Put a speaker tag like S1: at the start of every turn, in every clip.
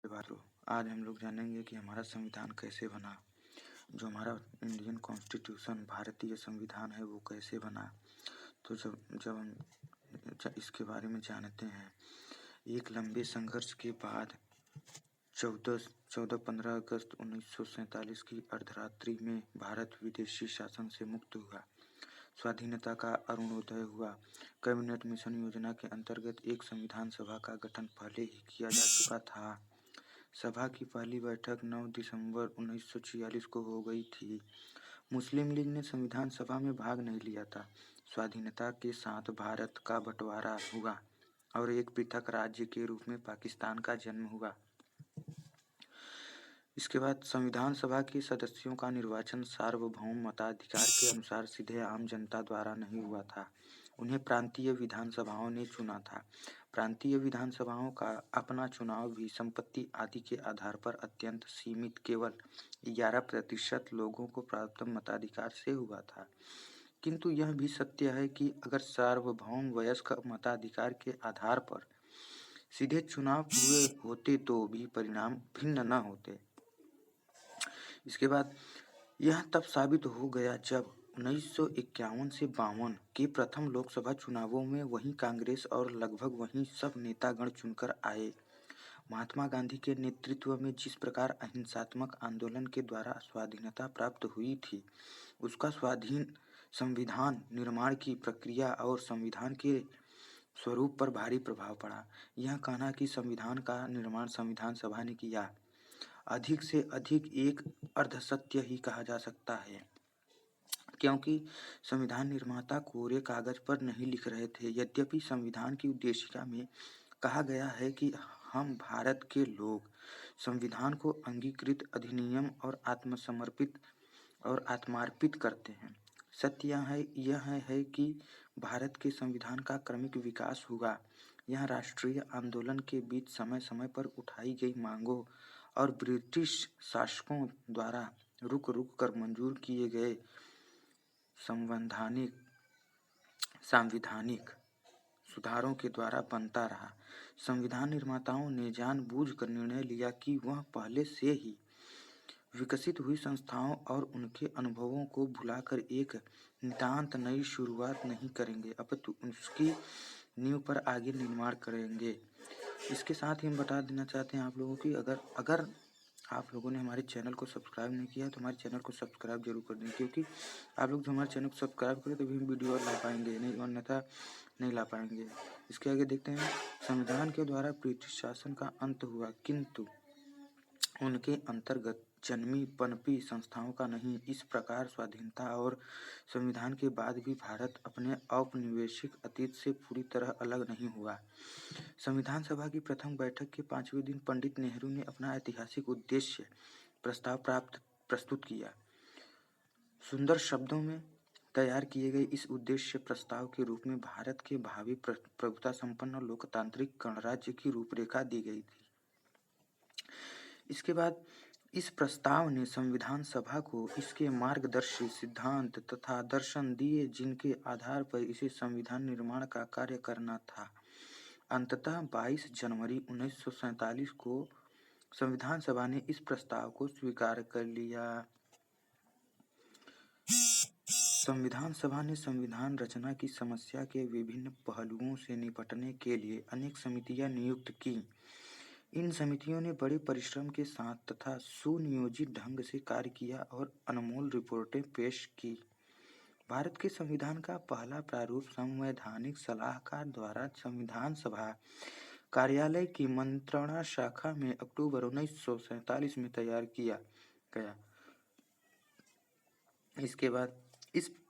S1: भाइयों, आज हम लोग जानेंगे कि हमारा संविधान कैसे बना। जो हमारा इंडियन कॉन्स्टिट्यूशन भारतीय संविधान है वो कैसे बना। तो जब जब हम इसके बारे में जानते हैं, एक लंबे संघर्ष के बाद 14-15 अगस्त 1947 की अर्धरात्रि में भारत विदेशी शासन से मुक्त हुआ। स्वाधीनता का अरुणोदय हुआ। कैबिनेट मिशन योजना के अंतर्गत एक संविधान सभा का गठन पहले ही किया जा चुका था। सभा की पहली बैठक 9 दिसंबर 1946 को हो गई थी। मुस्लिम लीग ने संविधान सभा में भाग नहीं लिया था। स्वाधीनता के साथ भारत का बंटवारा हुआ और एक पृथक राज्य के रूप में पाकिस्तान का जन्म हुआ। इसके बाद संविधान सभा के सदस्यों का निर्वाचन सार्वभौम मताधिकार के अनुसार सीधे आम जनता द्वारा नहीं हुआ था। उन्हें प्रांतीय विधानसभाओं ने चुना था। प्रांतीय विधानसभाओं का अपना चुनाव भी संपत्ति आदि के आधार पर अत्यंत सीमित केवल 11% लोगों को प्राप्त मताधिकार से हुआ था। किंतु यह भी सत्य है कि अगर सार्वभौम वयस्क मताधिकार के आधार पर सीधे चुनाव हुए होते तो भी परिणाम भिन्न न होते। इसके बाद यह तब साबित हो गया जब 1951 से 52 के प्रथम लोकसभा चुनावों में वही कांग्रेस और लगभग वही सब नेतागण चुनकर आए। महात्मा गांधी के नेतृत्व में जिस प्रकार अहिंसात्मक आंदोलन के द्वारा स्वाधीनता प्राप्त हुई थी, उसका स्वाधीन संविधान निर्माण की प्रक्रिया और संविधान के स्वरूप पर भारी प्रभाव पड़ा। यह कहना कि संविधान का निर्माण संविधान सभा ने किया, अधिक से अधिक एक अर्धसत्य ही कहा जा सकता है, क्योंकि संविधान निर्माता कोरे कागज पर नहीं लिख रहे थे। यद्यपि संविधान की उद्देशिका में कहा गया है कि हम भारत के लोग संविधान को अंगीकृत अधिनियम और आत्मार्पित करते हैं। सत्य यह है कि भारत के संविधान का क्रमिक विकास हुआ। यह राष्ट्रीय आंदोलन के बीच समय समय पर उठाई गई मांगों और ब्रिटिश शासकों द्वारा रुक रुक कर मंजूर किए गए सांविधानिक सुधारों के द्वारा बनता रहा। संविधान निर्माताओं ने जानबूझकर निर्णय लिया कि वह पहले से ही विकसित हुई संस्थाओं और उनके अनुभवों को भुलाकर एक नितांत नई शुरुआत नहीं करेंगे, अपितु उसकी नींव पर आगे निर्माण करेंगे। इसके साथ ही हम बता देना चाहते हैं आप लोगों की, अगर आप लोगों ने हमारे चैनल को सब्सक्राइब नहीं किया तो हमारे चैनल को सब्सक्राइब जरूर कर दें, क्योंकि आप लोग जो हमारे चैनल को सब्सक्राइब करें तभी हम वीडियो ला पाएंगे, नहीं अन्यथा नहीं ला पाएंगे। इसके आगे देखते हैं, संविधान के द्वारा ब्रिटिश शासन का अंत हुआ, किंतु उनके अंतर्गत जन्मी पनपी संस्थाओं का नहीं। इस प्रकार स्वाधीनता और संविधान के बाद भी भारत अपने औपनिवेशिक अतीत से पूरी तरह अलग नहीं हुआ। संविधान सभा की प्रथम बैठक के 5वें दिन पंडित नेहरू ने अपना ऐतिहासिक उद्देश्य प्रस्ताव प्रस्तुत किया। सुंदर शब्दों में तैयार किए गए इस उद्देश्य प्रस्ताव के रूप में भारत के भावी प्रभुता संपन्न लोकतांत्रिक गणराज्य की रूपरेखा दी गई थी। इसके बाद इस प्रस्ताव ने संविधान सभा को इसके मार्गदर्शी सिद्धांत तथा दर्शन दिए, जिनके आधार पर इसे संविधान निर्माण का कार्य करना था। अंततः 22 जनवरी 1947 को संविधान सभा ने इस प्रस्ताव को स्वीकार कर लिया। संविधान सभा ने संविधान रचना की समस्या के विभिन्न पहलुओं से निपटने के लिए अनेक समितियां नियुक्त की। इन समितियों ने बड़े परिश्रम के साथ तथा सुनियोजित ढंग से कार्य किया और अनमोल रिपोर्टें पेश की। भारत के संविधान का पहला प्रारूप संवैधानिक सलाहकार द्वारा संविधान सभा कार्यालय की मंत्रणा शाखा में अक्टूबर 1947 में तैयार किया गया। इसके बाद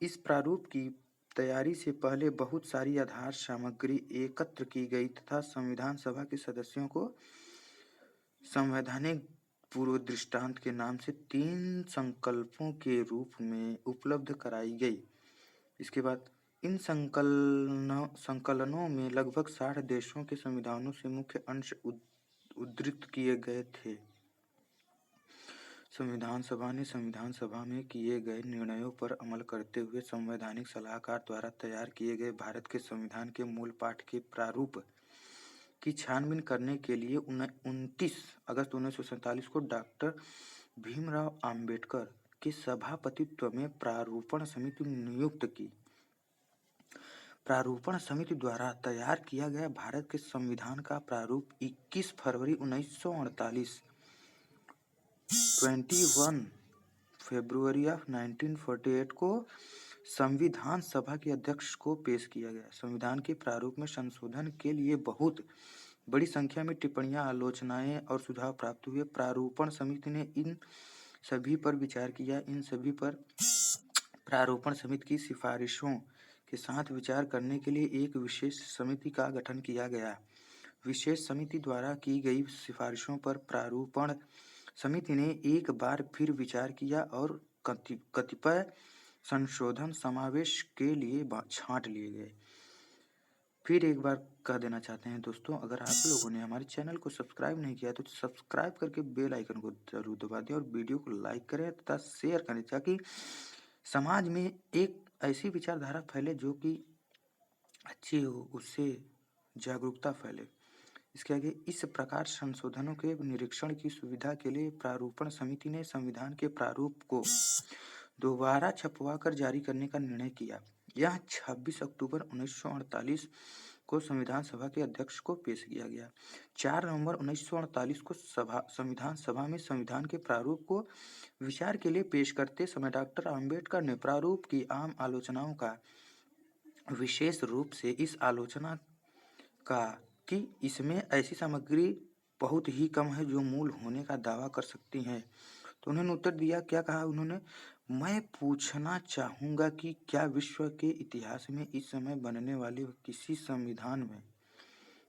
S1: इस प्रारूप की तैयारी से पहले बहुत सारी आधार सामग्री एकत्र की गई तथा संविधान सभा के सदस्यों को संवैधानिक पूर्व दृष्टांत के नाम से 3 संकल्पों के रूप में उपलब्ध कराई गई। इसके बाद इन संकलनों में लगभग 60 देशों के संविधानों से मुख्य अंश उद्धृत किए गए थे। संविधान सभा ने संविधान सभा में किए गए निर्णयों पर अमल करते हुए संवैधानिक सलाहकार द्वारा तैयार किए गए भारत के संविधान के मूल पाठ के प्रारूप की छानबीन करने के लिए 29 अगस्त 1947 को डॉक्टर भीमराव अंबेडकर के सभापतित्व में प्रारूपण समिति नियुक्त की। प्रारूपण समिति द्वारा तैयार किया गया भारत के संविधान का प्रारूप 21 फरवरी 1948 21 फरवरी 1948 को संविधान सभा के अध्यक्ष को पेश किया गया। संविधान के प्रारूप में संशोधन के लिए बहुत बड़ी संख्या में टिप्पणियां, आलोचनाएं और सुझाव प्राप्त हुए। प्रारूपण समिति ने इन सभी पर विचार किया। इन सभी पर प्रारूपण समिति की सिफारिशों के साथ विचार करने के लिए एक विशेष समिति का गठन किया गया। विशेष समिति द्वारा की गई सिफारिशों पर प्रारूपण समिति ने एक बार फिर विचार किया और कतिपय संशोधन समावेश के लिए छांट लिए गए। फिर एक बार कह देना चाहते हैं दोस्तों, अगर आप लोगों ने हमारे चैनल को सब्सक्राइब नहीं किया तो सब्सक्राइब करके बेल आइकन को जरूर दबा दें और वीडियो को लाइक करें तथा शेयर करें, ताकि समाज में एक ऐसी विचारधारा फैले जो कि अच्छी हो, उससे जागरूकता फैले। इसके आगे, इस प्रकार संशोधनों के निरीक्षण की सुविधा के लिए प्रारूपण समिति ने संविधान के प्रारूप को दोबारा छपवाकर जारी करने का निर्णय किया। यह 26 अक्टूबर 1948 को संविधान सभा के अध्यक्ष को पेश किया गया। 4 नवंबर 1948 को संविधान सभा में संविधान के प्रारूप को विचार के लिए पेश करते समय डॉक्टर अंबेडकर ने प्रारूप की आम आलोचनाओं का, विशेष रूप से इस आलोचना का कि इसमें ऐसी सामग्री बहुत ही कम है जो मूल होने का दावा कर सकती है, तो उन्होंने उत्तर दिया। क्या कहा उन्होंने? मैं पूछना चाहूंगा कि क्या विश्व के इतिहास में इस समय बनने वाले किसी संविधान में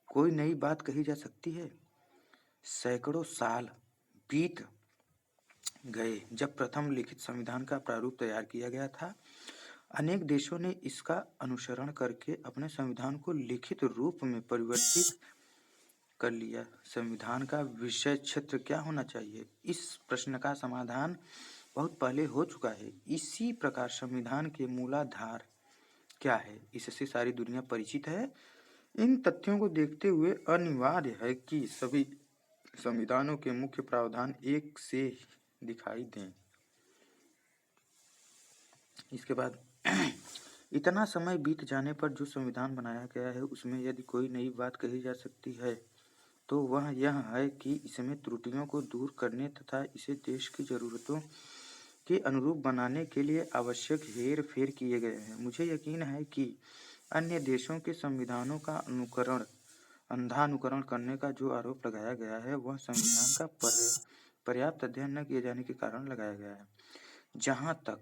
S1: कोई नई बात कही जा सकती है? सैकड़ों साल बीत गए जब प्रथम लिखित संविधान का प्रारूप तैयार किया गया था। अनेक देशों ने इसका अनुसरण करके अपने संविधान को लिखित रूप में परिवर्तित कर लिया। संविधान का विषय क्षेत्र क्या होना चाहिए? इस प्रश्न का समाधान बहुत पहले हो चुका है। इसी प्रकार संविधान के मूलाधार क्या है, इससे सारी दुनिया परिचित है। इन तथ्यों को देखते हुए अनिवार्य है कि सभी संविधानों के मुख्य प्रावधान एक से दिखाई दें। इसके बाद इतना समय बीत जाने पर जो संविधान बनाया गया है उसमें यदि कोई नई बात कही जा सकती है तो वह यह है कि इसमें त्रुटियों को दूर करने तथा इसे देश की जरूरतों के अनुरूप बनाने के लिए आवश्यक हेर फेर किए गए हैं। मुझे यकीन है कि अन्य देशों के संविधानों का अंधा अनुकरण करने का जो आरोप लगाया गया है वह संविधान का पर्याप्त अध्ययन न किए जाने के कारण लगाया गया है। जहाँ तक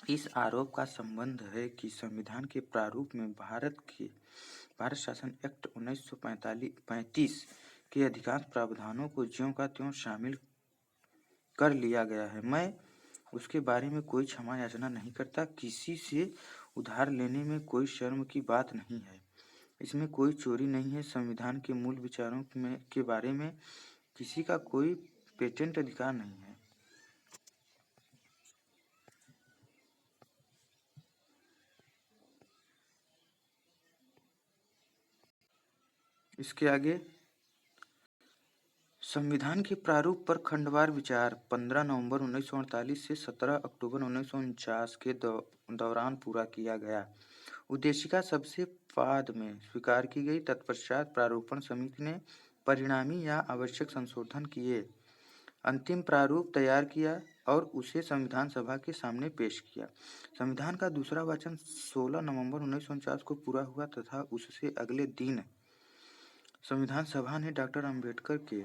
S1: इस आरोप का संबंध है कि संविधान के प्रारूप में भारत शासन एक्ट 1935 के अधिकांश प्रावधानों को ज्यों का त्यों शामिल कर लिया गया है, मैं उसके बारे में कोई क्षमा याचना नहीं करता। किसी से उधार लेने में कोई शर्म की बात नहीं है। इसमें कोई चोरी नहीं है। संविधान के मूल विचारों के बारे में किसी का कोई पेटेंट अधिकार नहीं है। इसके आगे, संविधान के प्रारूप पर खंडवार विचार 15 नवंबर 1948 से 17 अक्टूबर 1949 के दौरान पूरा किया गया। उद्देशिका सबसे बाद में स्वीकार की गई। तत्पश्चात प्रारूपण समिति ने परिणामी या आवश्यक संशोधन किए, अंतिम प्रारूप तैयार किया और उसे संविधान सभा के सामने पेश किया। संविधान का दूसरा वाचन 16 नवंबर 1949 को पूरा हुआ तथा उससे अगले दिन संविधान सभा ने डॉक्टर अंबेडकर के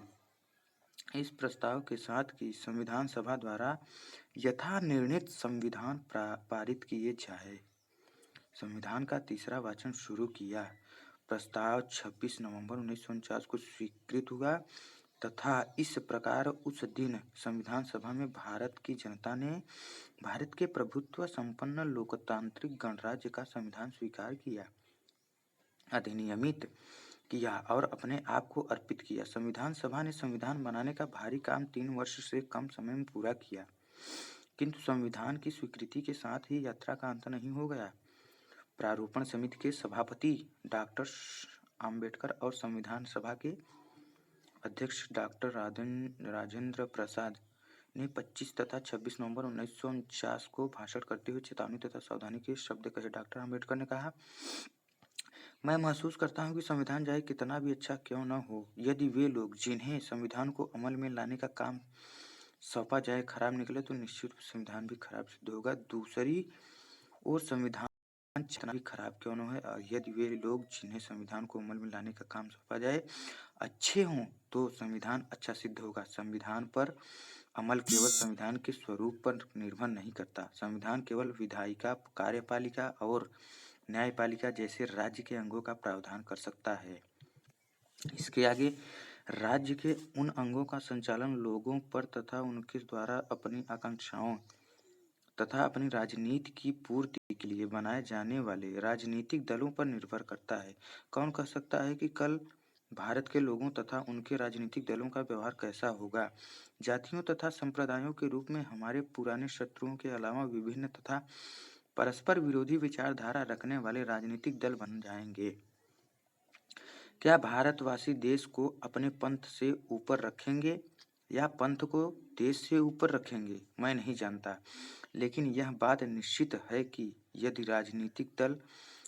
S1: इस प्रस्ताव के साथ कि संविधान सभा द्वारा यथा निर्णित संविधान पारित किए जाए, संविधान का तीसरा वाचन शुरू किया। प्रस्ताव 26 नवंबर 1949 को स्वीकृत हुआ तथा इस प्रकार उस दिन संविधान सभा में भारत की जनता ने भारत के प्रभुत्व संपन्न लोकतांत्रिक गणराज्य का संविधान स्वीकार किया, अधिनियमित किया और अपने आप को अर्पित किया। संविधान सभा ने संविधान बनाने का भारी काम 3 वर्ष से कम समय में पूरा किया, किंतु संविधान की स्वीकृति के साथ ही यात्रा का अंत नहीं हो गया। प्रारूपण समिति के सभापति डॉक्टर आम्बेडकर और संविधान सभा के अध्यक्ष डॉक्टर राजेंद्र प्रसाद ने 25 तथा 26 नवंबर 1949 को भाषण करते हुए चेतावनी तथा सावधानी के शब्द कहे। डॉक्टर आम्बेडकर ने कहा, मैं महसूस करता हूं कि संविधान चाहे कितना भी अच्छा क्यों न हो, यदि वे लोग जिन्हें संविधान को अमल में लाने का काम सौंपा जाए खराब निकले तो निश्चित रूप से संविधान भी खराब सिद्ध होगा। दूसरी ओर संविधान जितना भी खराब क्यों न हो, यदि वे लोग जिन्हें संविधान को अमल में लाने का काम सौंपा जाए अच्छे हों तो संविधान अच्छा सिद्ध होगा। संविधान पर अमल केवल संविधान के स्वरूप पर निर्भर नहीं करता। संविधान केवल विधायिका, कार्यपालिका और न्यायपालिका जैसे राज्य के अंगों का प्रावधान कर सकता है। इसके आगे राज्य के उन अंगों का संचालन लोगों पर तथा उनके द्वारा अपनी आकांक्षाओं तथा अपनी राजनीति की पूर्ति के लिए बनाए जाने वाले राजनीतिक दलों पर निर्भर करता है। कौन कह सकता है कि कल भारत के लोगों तथा उनके राजनीतिक दलों का व्यवहार कैसा होगा? जातियों तथा संप्रदायों के रूप में हमारे पुराने शत्रुओं के अलावा विभिन्न तथा परस्पर विरोधी विचारधारा रखने वाले राजनीतिक दल बन जाएंगे। क्या भारतवासी देश को अपने पंथ से ऊपर रखेंगे या पंथ को देश से ऊपर रखेंगे? मैं नहीं जानता, लेकिन यह बात निश्चित है कि यदि राजनीतिक दल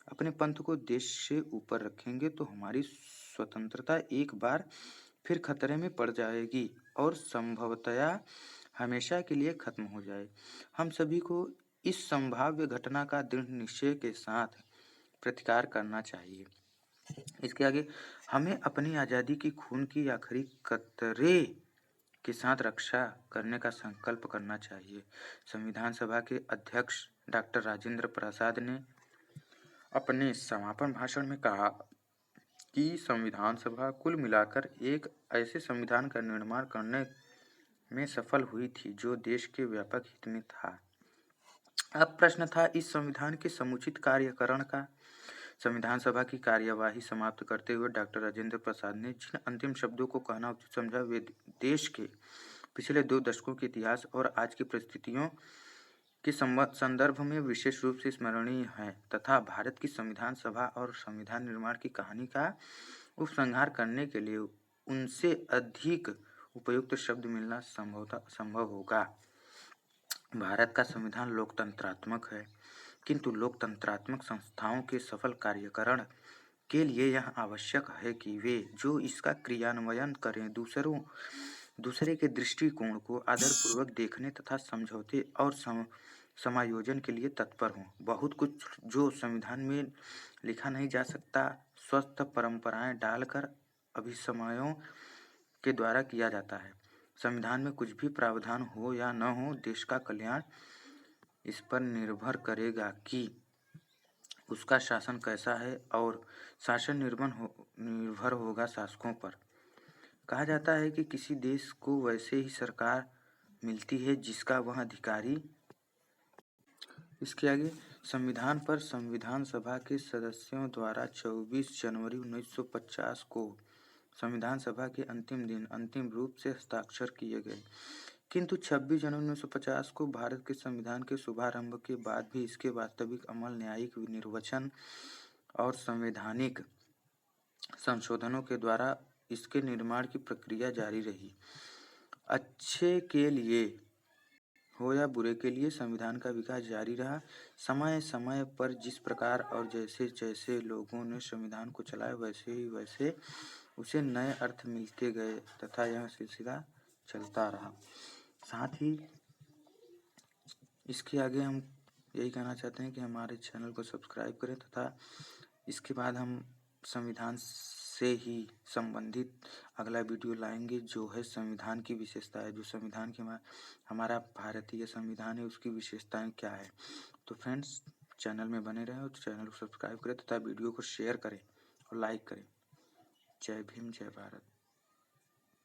S1: अपने पंथ को देश से ऊपर रखेंगे तो हमारी स्वतंत्रता एक बार फिर खतरे में पड़ जाएगी और संभवतया हमेशा के लिए खत्म हो जाए। हम सभी को इस संभाव्य घटना का दृढ़ निश्चय के साथ प्रतिकार करना चाहिए। इसके आगे हमें अपनी आज़ादी की खून की आखिरी कतरे के साथ रक्षा करने का संकल्प करना चाहिए। संविधान सभा के अध्यक्ष डॉक्टर राजेंद्र प्रसाद ने अपने समापन भाषण में कहा कि संविधान सभा कुल मिलाकर एक ऐसे संविधान का निर्माण करने में सफल हुई थी जो देश के व्यापक हित में था। अब प्रश्न था इस संविधान के समुचित कार्यकरण का। संविधान सभा की कार्यवाही समाप्त करते हुए डॉक्टर राजेंद्र प्रसाद ने जिन अंतिम शब्दों को कहना उचित समझा वे देश के पिछले 2 दशकों के इतिहास और आज की परिस्थितियों के संदर्भ में विशेष रूप से स्मरणीय है तथा भारत की संविधान सभा और संविधान निर्माण की कहानी का उपसंहार करने के लिए उनसे अधिक उपयुक्त शब्द मिलना संभव होगा। भारत का संविधान लोकतंत्रात्मक है, किंतु लोकतंत्रात्मक संस्थाओं के सफल कार्यकरण के लिए यह आवश्यक है कि वे जो इसका क्रियान्वयन करें दूसरे के दृष्टिकोण को आदरपूर्वक देखने तथा समझौते और समायोजन के लिए तत्पर हों। बहुत कुछ जो संविधान में लिखा नहीं जा सकता स्वस्थ परंपराएं डालकर अभिसमयों के द्वारा किया जाता है। संविधान में कुछ भी प्रावधान हो या न हो, देश का कल्याण इस पर निर्भर करेगा कि उसका शासन कैसा है और शासन निर्भर होगा शासकों पर। कहा जाता है कि किसी देश को वैसे ही सरकार मिलती है जिसका वह अधिकारी। इसके आगे संविधान पर संविधान सभा के सदस्यों द्वारा 24 जनवरी 1950 को संविधान सभा के अंतिम दिन अंतिम रूप से हस्ताक्षर किए गए, किंतु 26 जनवरी 1950 को भारत के संविधान के शुभारंभ के बाद भी इसके वास्तविक अमल, न्यायिक निर्वचन और संवैधानिक संशोधनों के द्वारा इसके निर्माण की प्रक्रिया जारी रही। अच्छे के लिए हो या बुरे के लिए संविधान का विकास जारी रहा। समय समय पर जिस प्रकार और जैसे जैसे लोगों ने संविधान को चलाया वैसे उसे नए अर्थ मिलते गए तथा यह सिलसिला चलता रहा। साथ ही इसके आगे हम यही कहना चाहते हैं कि हमारे चैनल को सब्सक्राइब करें तथा इसके बाद हम संविधान से ही संबंधित अगला वीडियो लाएंगे जो है संविधान की विशेषताएं, जो संविधान के हमारा भारतीय संविधान है उसकी विशेषताएं क्या है। तो फ्रेंड्स चैनल में बने रहें और चैनल को सब्सक्राइब करें तथा वीडियो को शेयर करें और लाइक करें। जय भीम, जय भारत।